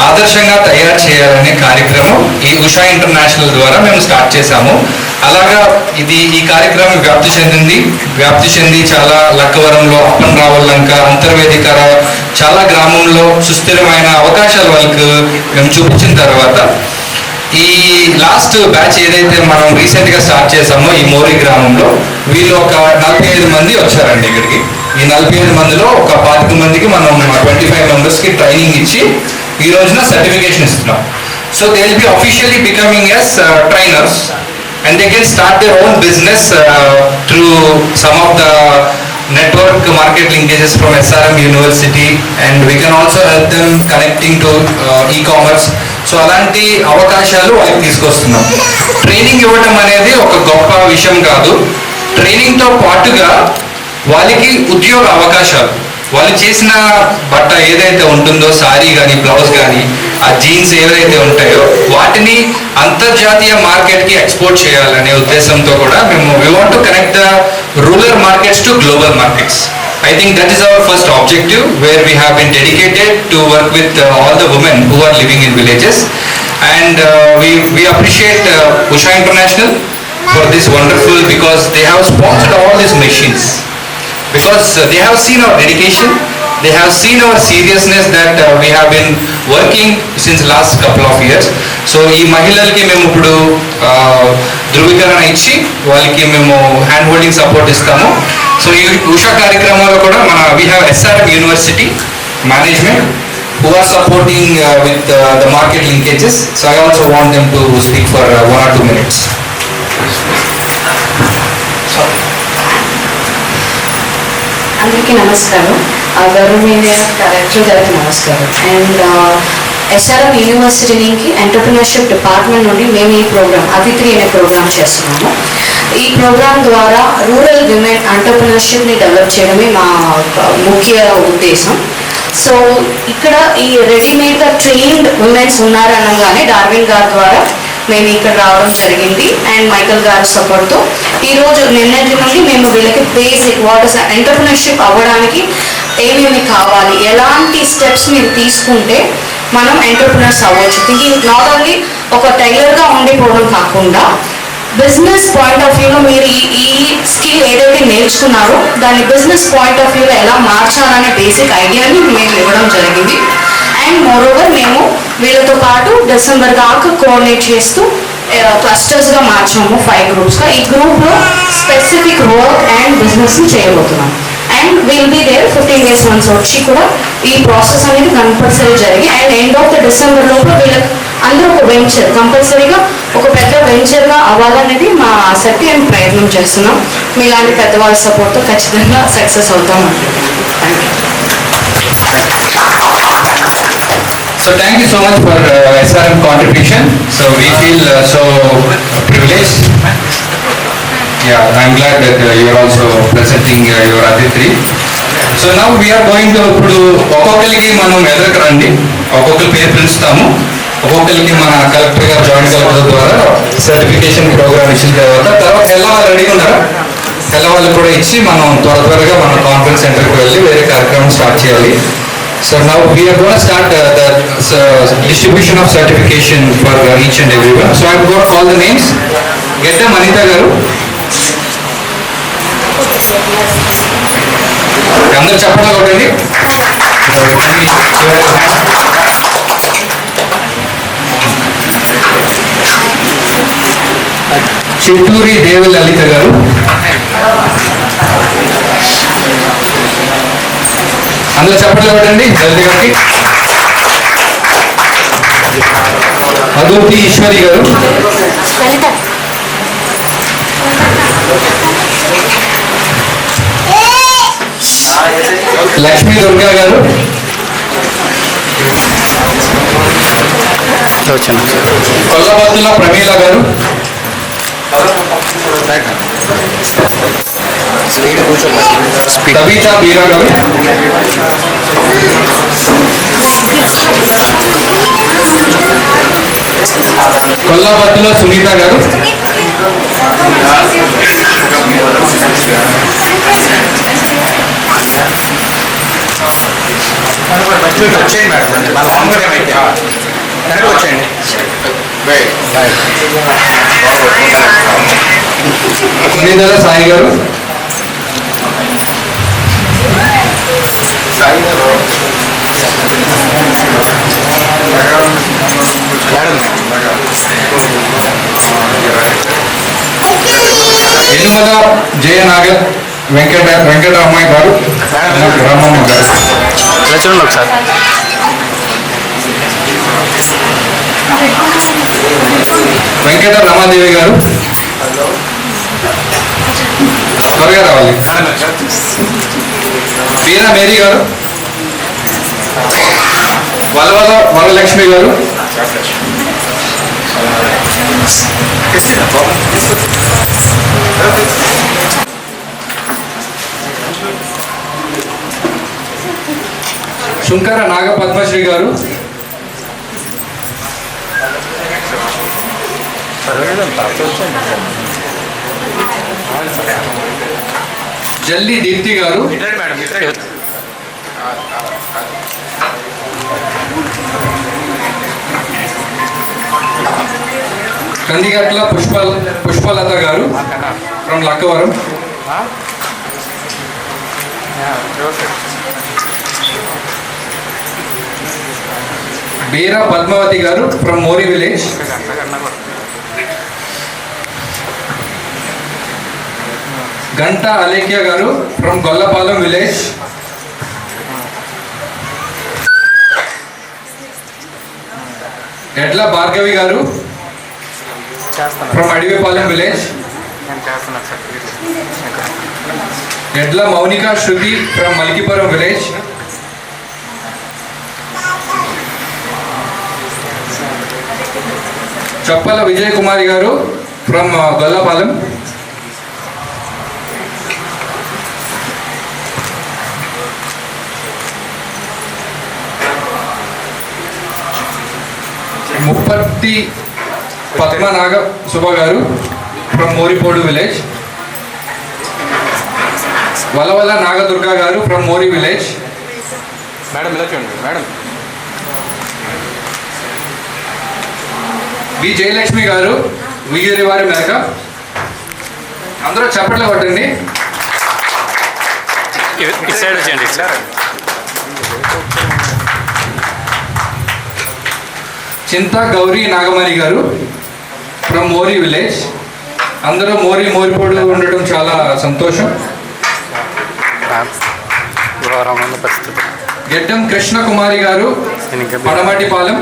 S9: ఆదర్శంగా తయారు చేయాలనే కార్యక్రమం ఈ ఉషా ఇంటర్నేషనల్ ద్వారా మేము స్టార్ట్ చేశాము. అలాగా ఈ కార్యక్రమం వ్యాప్తి చెంది చాలా లక్కవరంలో, అప్పన్ రావులంక, అంతర్వేదికర చాలా గ్రామంలో సుస్థిరమైన అవకాశాలు వాళ్ళకు మేము చూపించిన తర్వాత ఈ లాస్ట్ బ్యాచ్ ఏదైతే మనం రీసెంట్గా స్టార్ట్ చేసామో ఈ మోరి గ్రామంలో వీళ్ళు ఒక 45 మంది వచ్చారండి ఇక్కడికి. ఈ 45 మందిలో ఒక 25 మందికి మనం 25 మెంబర్స్కి ట్రైనింగ్ ఇచ్చి ఈ రోజున సర్టిఫికేషన్ ఇస్తున్నాం. So they will be officially becoming as trainers and they can start their own business through some of the network market linkages from SRM University, and we can also help them connecting to e-commerce. So అలాంటి అవకాశాలు వాళ్ళకి తీసుకొస్తున్నాం. Training ఇవ్వడం అనేది ఒక గొప్ప విషయం కాదు. ట్రైనింగ్తో పాటుగా వాళ్ళకి ఉద్యోగ అవకాశాలు, వాళ్ళు చేసిన బట్ట ఏదైతే ఉంటుందో, సారీ కానీ బ్లౌజ్ కానీ ఆ జీన్స్ ఏవైతే ఉంటాయో వాటిని అంతర్జాతీయ మార్కెట్కి ఎక్స్పోర్ట్ చేయాలనే ఉద్దేశంతో కూడా మేము we want to connect the rural markets to global markets. I think that is our first objective, where we have been dedicated to work with all the women who are living in villages, and we appreciate Usha International for this wonderful, because they have sponsored all these machines, because they have seen our dedication, they have seen our seriousness that we have been working since last couple of years. So ఈ మహిళలకి మేము ఇప్పుడు ధృవీకరణ ఇచ్చి వాళ్ళకి మేము hand holding support ఇస్తాము. So ఈ ఉషా కార్యక్రమాల్లో కూడా we have SRM University management who are supporting with the market linkages. So I also want them to speak for 1 or 2 minutes.
S12: అందరికీ నమస్కారం. గౌరవనీయ డైరెక్టర్ గారికి నమస్కారం. అండ్ SRM యూనివర్సిటీ నుంచి ఎంటర్ప్రినర్షిప్ డిపార్ట్మెంట్ నుండి మేము ఈ ప్రోగ్రామ్ అతిథి అనే ప్రోగ్రామ్ చేస్తున్నాము. ఈ ప్రోగ్రామ్ ద్వారా రూరల్ విమెన్ ఎంటర్ప్రినర్షిప్ని డెవలప్ చేయడమే మా ముఖ్య ఉద్దేశం. సో ఇక్కడ ఈ రెడీమేడ్గా ట్రైన్డ్ ఉమెన్స్ ఉన్నారనగానే డార్విన్ గారి ద్వారా మేము ఇక్కడ రావడం జరిగింది, అండ్ మైకల్ గారి సపోర్ట్తో ఈరోజు నిన్నటి నుండి మేము వీళ్ళకి బేసిక్ వాట్ ఇస్ ఎంటర్ప్రినర్షిప్ అవ్వడానికి ఏమేమి కావాలి, ఎలాంటి స్టెప్స్ మీరు తీసుకుంటే మనం ఎంటర్ప్రినర్స్ అవ్వచ్చు, థింకింగ్ నాట్ ఓన్లీ ఒక టైలర్గా ఉండిపోవడం కాకుండా బిజినెస్ పాయింట్ ఆఫ్ వ్యూలో మీరు ఈ స్కిల్ ఏదైతే నేర్చుకున్నారో దాన్ని బిజినెస్ పాయింట్ ఆఫ్ వ్యూలో ఎలా మార్చాలనే బేసిక్ ఐడియాని మేము ఇవ్వడం జరిగింది. అండ్ మోరోవర్ మేము వీళ్ళతో పాటు డిసెంబర్ దాకా కోఆర్డినేట్ చేస్తూ క్లస్టర్స్గా మార్చాము 5 గ్రూప్స్గా. ఈ గ్రూప్లో స్పెసిఫిక్ వర్క్ అండ్ బిజినెస్ని చేయబోతున్నాం. And will be there 15 days once వచ్చి కూడా ఈ ప్రాసెస్ అనేది కంపల్సరీ జరిగి and end of the December లోపల వీళ్ళకి అందరూ ఒక వెంచర్ కంపల్సరీగా ఒక పెద్ద వెంచర్గా అవ్వాలనేది మా ఆసక్తి అండ్ ప్రయత్నం చేస్తున్నాం. మీలాంటి పెద్దవాళ్ళ సపోర్ట్తో ఖచ్చితంగా సక్సెస్ అవుతాం అనుకుంటున్నాం.
S9: So thank you so much for SRM contribution. So we feel so privileged. Yeah, I'm glad that you are also presenting your Aditri. So now we are going to ఇప్పుడు ఒక్కొక్కరికి మనం ఎదురుకు రండి, ఒక్కొక్కరి పేరు పిలుస్తాము. ఒక్కొక్కరికి మన కలెక్టర్ గారు జాయింట్ కలెక్టర్ ద్వారా సర్టిఫికేషన్ ప్రోగ్రామ్ ఇచ్చిన తర్వాత ఎల్లవాళ్ళు రెడీగా ఉన్నారా? ఎల్లవాళ్ళు కూడా ఇచ్చి మనం త్వరగా మన కాన్ఫరెన్స్ సెంటర్కి వెళ్ళి వేరే కార్యక్రమం స్టార్ట్ చేయాలి. So now we are going to start the distribution of certification for each and everyone. So I'm going to call the names. Getta Manita garu. Andaru chappala kodandi. Chitturi Devalalita garu. అందరూ చప్పట్లు కొట్టండి జల్దీ గారికి. అదూతి ఈశ్వరి గారు, లక్ష్మీ దుర్గా గారు, కొల్లబత్తుల ప్రమీల గారు, కవితా బీరా గారు, కొల్లాబత్తుల సునీత గారు,
S2: వచ్చేయండి మేడం, వాళ్ళ మామూలు ఏమైతే వెనక్కి వచ్చేయండి.
S9: సునీధర సాయి గారు, ఎనుమల జయనాగర్ వెంకటరామయ్య గారు, రామమ్మ గారు.
S11: చూడండి ఒకసారి.
S9: వెంకట రమాదేవి గారు, త్వరగా రావాలి. వీరా మేరీ గారు, వలవల వరలక్ష్మి గారు, శుంకర నాగ పద్మశ్రీ గారు, జల్లి దీప్తి గారు, కందిగట్ల పుష్పలత గారు ఫ్రమ్ లక్కవరం, బీరా పద్మావతి గారు from mori village, Ganta Alekhya గారు ఫ్రమ్ గొల్లపాలెం విలేజ్, ఎడ్ల భార్గవి గారు ఫ్రమ్ అడివిపాలెం విలేజ్, ఎడ్ల మౌనిక శృతి ఫ్రమ్ మల్కిపురం విలేజ్, చప్పల విజయ్ కుమారి గారు ఫ్రమ్ గొల్లపాలెం, ముప్పర్తి పద్మనాగ సుబ్బ గారు ఫ్రమ్ మోరిపోడు విలేజ్, వలవల నాగదుర్గ గారు ఫ్రమ్ మోరీ విలేజ్,
S2: మేడం ఇలా చూడండి మేడం,
S9: బి జయలక్ష్మి గారు ఉయ్యూరి వారి మేక. అందరూ చప్పట్లు కొట్టండి.
S11: ఈ సైడ్ వచ్చేయండి.
S9: చింతా గౌరీ నాగమణి గారు ఫ్రమ్ మోరీ విలేజ్. అందరూ మోరిపోడు ఉండటం చాలా సంతోషం. గెడ్డం కృష్ణకుమారి గారు పడమటిపాలెం,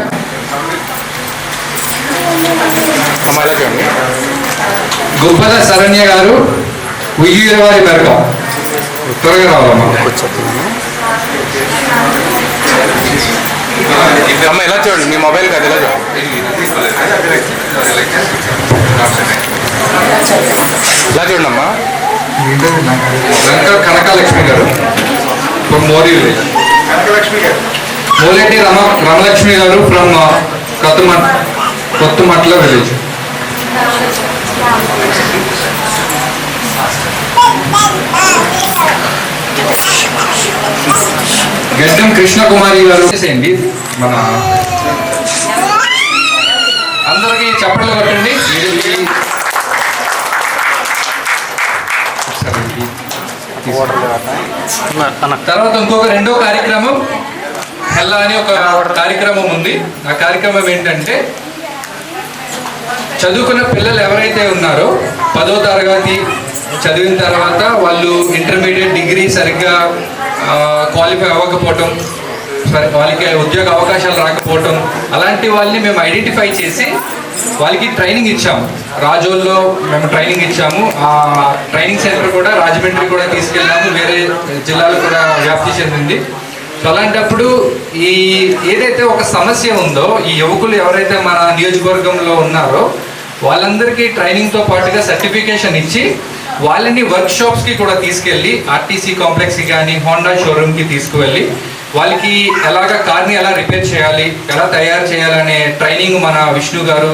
S9: గుబ్బల శరణ్య గారు ఉయ్యూరి వారి మేక. త్వరగా రావాలమ్మా.
S2: అమ్మ ఎలా చూడండి, మీ మొబైల్ కాదు ఎలా చూడండి, ఇలా చూడండి అమ్మా.
S9: కనకలక్ష్మి గారు ఫ్రమ్ మోరీ విలేజ్, మూలెట్టి రమలక్ష్మి గారు ఫ్రమ్ కొత్తమట్ల విలేజ్, గడ్డం కృష్ణకుమారి గారు. చేసేయండి మన అందరికీ చప్పట్లు కొట్టండి. తర్వాత ఇంకొక రెండో కార్యక్రమం హెల్లా అని ఒక కార్యక్రమం ఉంది. ఆ కార్యక్రమం ఏంటంటే చదువుకున్న పిల్లలు ఎవరైతే ఉన్నారో 10వ తరగతి చదివిన తర్వాత వాళ్ళు ఇంటర్మీడియట్ డిగ్రీ సరిగ్గా క్వాలిఫై అవ్వకపోవటం, వాళ్ళకి ఉద్యోగ అవకాశాలు రాకపోవటం, అలాంటి వాళ్ళని మేము ఐడెంటిఫై చేసి వాళ్ళకి ట్రైనింగ్ ఇచ్చాము. రాజోల్లో మేము ట్రైనింగ్ ఇచ్చాము. ఆ ట్రైనింగ్ సెంటర్ కూడా రాజమండ్రి కూడా తీసుకెళ్ళాము, వేరే జిల్లాలు కూడా వ్యాప్తి చెందింది. సో అలాంటప్పుడు ఈ ఏదైతే ఒక సమస్య ఉందో, ఈ యువకులు ఎవరైతే మన నియోజకవర్గంలో ఉన్నారో వాళ్ళందరికీ ట్రైనింగ్తో పాటుగా సర్టిఫికేషన్ ఇచ్చి వాళ్ళని వర్క్షాప్స్కి కూడా తీసుకెళ్ళి ఆర్టీసీ కాంప్లెక్స్కి కానీ హోండా షోరూమ్కి తీసుకువెళ్ళి వాళ్ళకి కార్ని ఎలా రిపేర్ చేయాలి, ఎలా తయారు చేయాలనే ట్రైనింగ్ మన విష్ణు గారు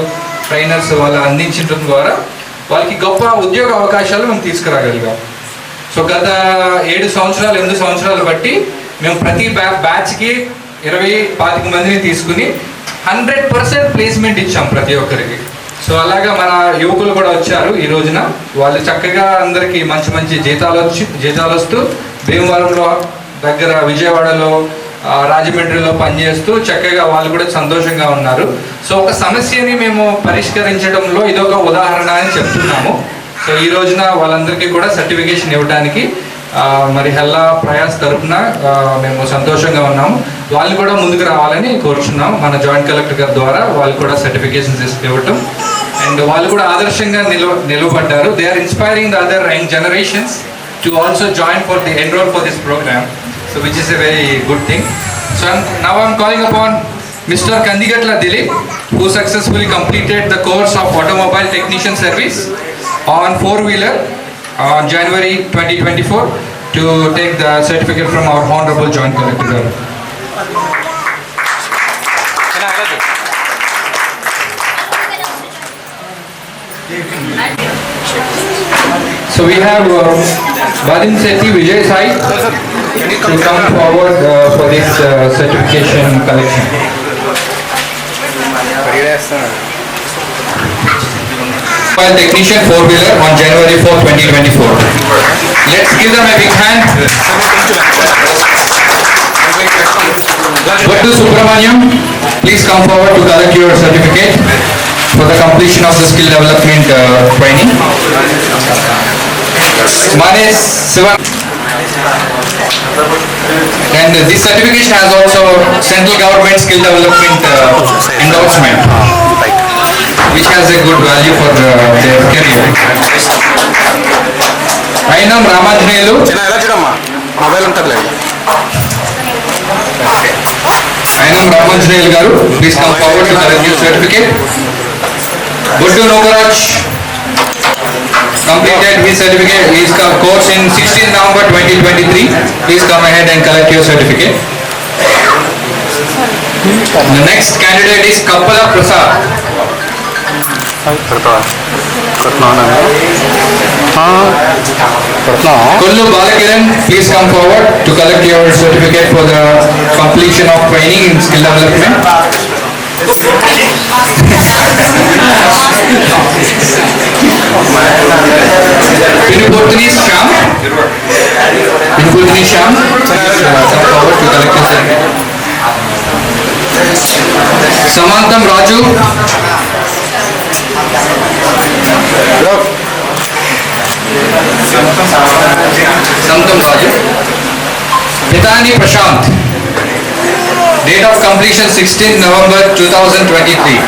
S9: ట్రైనర్స్ వాళ్ళు అందించడం ద్వారా వాళ్ళకి గొప్ప ఉద్యోగ అవకాశాలు మేము తీసుకురాగలిగాం. సో గత 7 సంవత్సరాలు 8 సంవత్సరాలు బట్టి మేము ప్రతి బ్యాచ్కి 20-25 మందిని తీసుకుని 100% ప్లేస్మెంట్ ఇచ్చాం ప్రతి ఒక్కరికి. సో అలాగా మన యువకులు కూడా వచ్చారు ఈ రోజున. వాళ్ళు చక్కగా అందరికీ మంచి మంచి జీతాలు వస్తూ భీమవరంలో దగ్గర విజయవాడలో రాజమండ్రిలో పనిచేస్తూ చక్కగా వాళ్ళు కూడా సంతోషంగా ఉన్నారు. సో ఒక సమస్యని మేము పరిష్కరించడంలో ఇదొక ఉదాహరణ అని చెప్తున్నాము. సో ఈ రోజున వాళ్ళందరికీ కూడా సర్టిఫికేషన్ ఇవ్వడానికి మరి హెల్లా ప్రయాస్ తరఫున మేము సంతోషంగా ఉన్నాము. వాళ్ళు కూడా ముందుకు రావాలని కోరుచున్నాం. మన జాయింట్ కలెక్టర్ గారి ద్వారా వాళ్ళు కూడా సర్టిఫికేషన్స్ ఇవ్వటం అండ్ వాళ్ళు కూడా ఆదర్శంగా నిలబడ్డారు. They are inspiring the other young generations to also join for the enroll for this program, so which is a very good thing. So now I'm calling upon Mr. Kandigatla Dilip, who successfully completed the course of automobile technician service on 4-wheeler on January 2024 to take the certificate from our Honorable Joint Collector. So we have Badin Sethi Vijay Sai to come forward for this certification collection. Automobile technician 4-wheeler on January 4, 2024. Let's give them a big hand. Vattu Subramaniam, please come forward to collect your certificate for the completion of the skill development training. Manes Sivan. And this certification has also central government skill development endorsement, which has a good value for their career. Ainam Ramanjnelu. Ainam Ramanjnelu garu, please come forward to collect your certificate. Buddu Nogaraj completed his certificate, his course in 16 November 2023. Please come ahead and collect your certificate. The next candidate is Kappala Prasad. Kullu Balakiran, please come forward to collect your certificate for the completion of training in skill development. Pinupurtini Sham, please come forward to collect your certificate. Samantam Raju. Samtam Raju. Pitani Prashant. Date of completion 16 November 2023.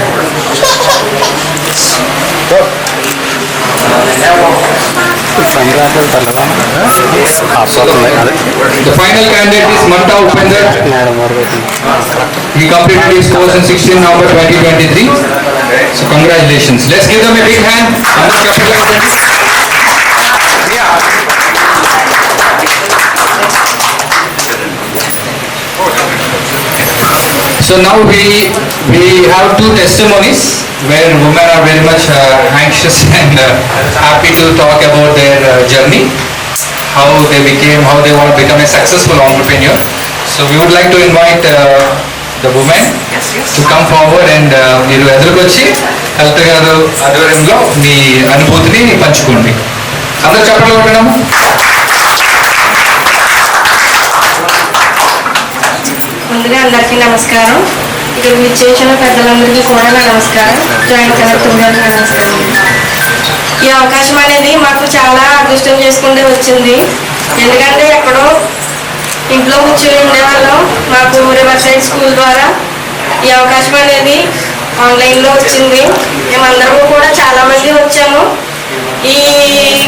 S9: The final candidate is Manta Upender. He completed his course in 16 November 2023. So congratulations. Let's give them a big hand. So now we have two testimonies where women are very much anxious and happy to talk about their journey, how they want to become a successful entrepreneur. So we would like to invite the women to come forward and మీరు ఎదురుకొచ్చి collector గారు ఆధ్వర్యంలో మీ అనుభూతిని పంచుకోండి. అందరూ చెప్పండి కొట్టడం.
S13: ముందుగా అందరికీ నమస్కారం. ఇక్కడ మీరు చేసిన పెద్దలందరికీ కూడా నా నమస్కారం. జాయింట్ కలెక్టర్ గారికి నా నమస్కారం. ఈ అవకాశం అనేది మాకు చాలా అదృష్టం చేసుకుంటే వచ్చింది. ఎందుకంటే ఎక్కడో ఇంట్లో కూర్చొని ఉండేవాళ్ళం. మాకు రివర్సైడ్ స్కూల్ ద్వారా ఈ అవకాశం అనేది ఆన్లైన్లో వచ్చింది. మేమందరము కూడా చాలామంది వచ్చాము. ఈ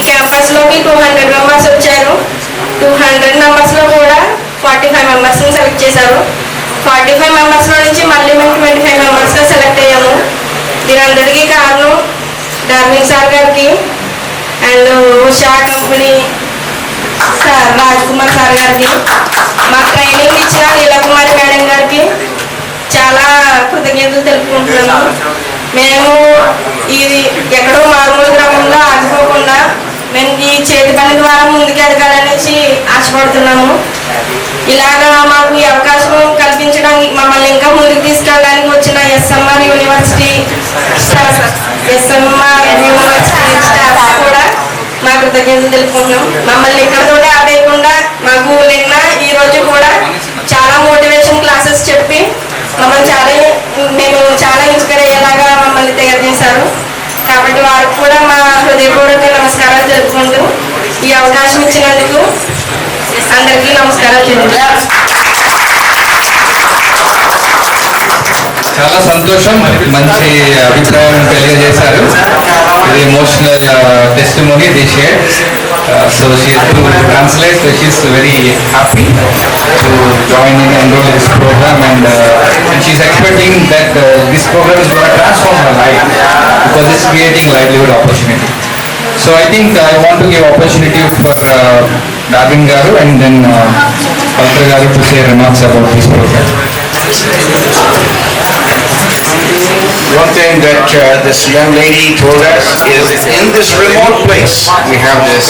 S13: క్యాంపస్లోకి 200 మెంబర్స్ వచ్చారు. 200 మెంబర్స్లో కూడా 45 మెంబర్స్ని సెలెక్ట్ చేశారు. 45 మెంబర్స్లో నుంచి మళ్ళీ మేము 25 మెంబర్స్గా సెలెక్ట్ అయ్యాము. దీనందరికీ కారణం డార్విన్ సార్ గారికి and Usha company sir Raj Kumar sir గారికి, మాకు ట్రైనింగ్ ఇచ్చిన నీలకుమారి మేడం గారికి చాలా కృతజ్ఞతలు తెలుపుకుంటున్నాము. మేము ఇది ఎక్కడో మారుమూల గ్రామంలో ఆగిపోకుండా మేము ఈ చేతి పని ద్వారా ముందుకు ఎదగాలనేసి ఆశపడుతున్నాము. ఇలాగా మాకు ఈ అవకాశం కల్పించడానికి మమ్మల్ని ఇంకా ముందుకు తీసుకెళ్ళడానికి వచ్చిన ఎస్ఎంఆర్ యూనివర్సిటీ స్టాఫ్ కూడా మా కృతజ్ఞతలు తెలుపుకుంటున్నాం. మమ్మల్ని ఇక్కడతోనే ఆపేయకుండా మాకు నిన్న ఈ రోజు కూడా చాలా మోటివేషన్ క్లాసెస్ చెప్పి మమ్మల్ని మేము చాలా ఇన్స్పైర్ అయ్యేలాగా మమ్మల్ని తయారు చేశారు. కాబట్టి వారికి కూడా మా హృదయపూర్వక నమస్కారాలు తెలుపుకుంటూ ఈ అవకాశం ఇచ్చినందుకు అందరికీ నమస్కారాలు తెలుపుతున్నాను.
S9: చాలా సంతోషం, మంచి అభిప్రాయం తెలియజేశారు. ఇది emotional testimony the share. So she is to translate, so she is very happy to join in and enroll in this program, and she is expecting that this program is going to transform her life because it's creating livelihood opportunity. So I think I want to give opportunity for Darwin Garu and then Paltra Garu to say remarks about this program.
S2: One thing that this young lady told us is that in this remote place we have this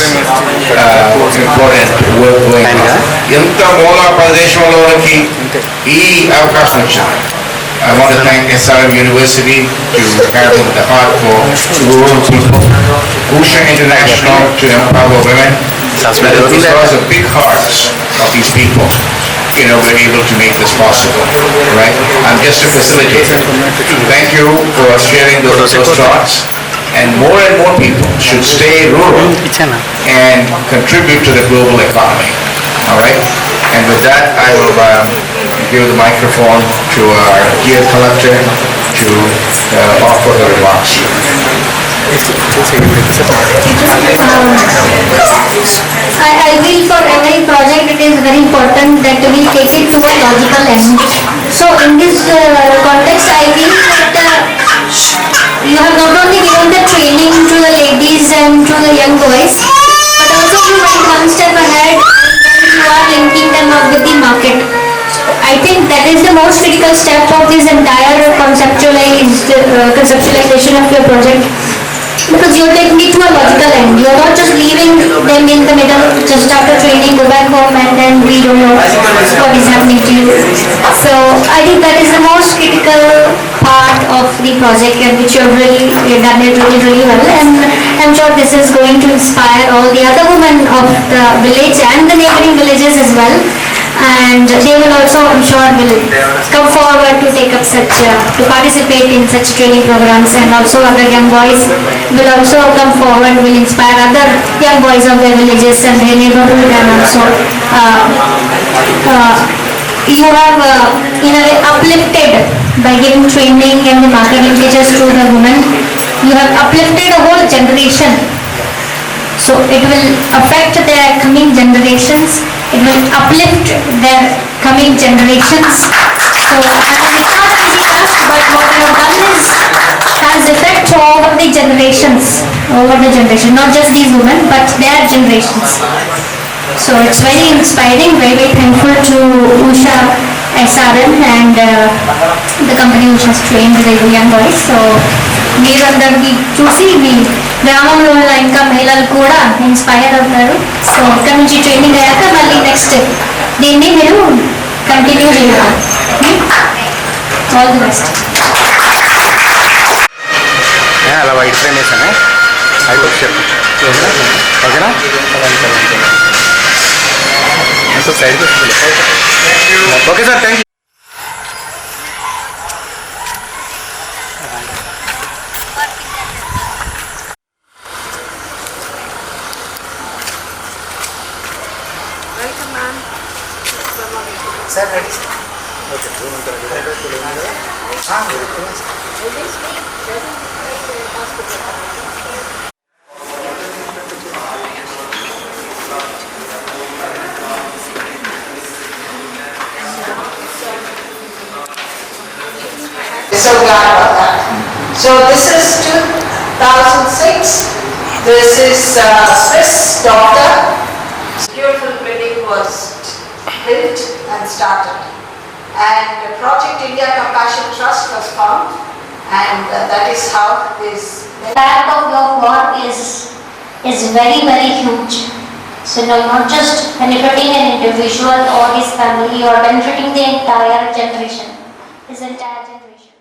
S2: important work going on. Inta Mola Pradeshwaloraki ee avakasham ichcharu. I want to thank SRM University to have the heart for rural people. Usha International to empower women. Because of big hearts of these people, we're able to make this possible, right? I'm just a facilitator. Thank you for sharing those thoughts. And more people should stay rural and contribute to the global economy, all right? And with that, I will give the microphone to our dear collector to offer the remarks.
S10: I feel for every project it is very important that we take it to a logical end. So in this context, I feel that you have not only given the training to the ladies and to the young boys, but also you went one step ahead and then you are linking them up with the market. I think that is the most critical step of this entire conceptualization of your project. Because you're taking it to a logical end. You're not just leaving them in the middle, just after training, go back home and then we don't know what is happening to you. So I think that is the most critical part of the project, and which you have really done it really well. And I'm sure this is going to inspire all the other women of the village and the neighboring villages as well. And they will also, I'm sure, will come forward to take up to participate in such training programs, and also other young boys will also come forward, will inspire other young boys of their villages and their neighborhood, and also you have in a way uplifted by giving training and the market linkages to the women. You have uplifted a whole generation. So it will affect their coming generations. It will uplift their coming generations. So it's not an easy task, but what you have done is has effect over the generations, not just these women, but their generations. So it's very inspiring, very thankful to Usha SRM and the company which has trained the young boys. So మీరందరికీ చూసి మీ గ్రామంలో ఉన్న ఇంకా మహిళలు కూడా inspire అవుతారు. So ఇక్కడ నుంచి ట్రైనింగ్ అయ్యాక మళ్ళీ నెక్స్ట్ దీన్ని మీరు కంటిన్యూ చేయాలి. All the best.
S11: అలా వైట్ ఫ్రేమ్ వేసానే అయిపోయి చెప్పు ఓకేనా సైడ్కి okay sir thank you.
S2: Sir, ready? Okay.
S7: So glad about that. So this is 2006. This is Swiss doctor. Beautiful building was built and started, and Project India Compassion Trust was formed, and that is how this
S10: The impact of your work is very huge. So no, not just benefiting an individual or his family, or benefiting the entire generation, his entire generation.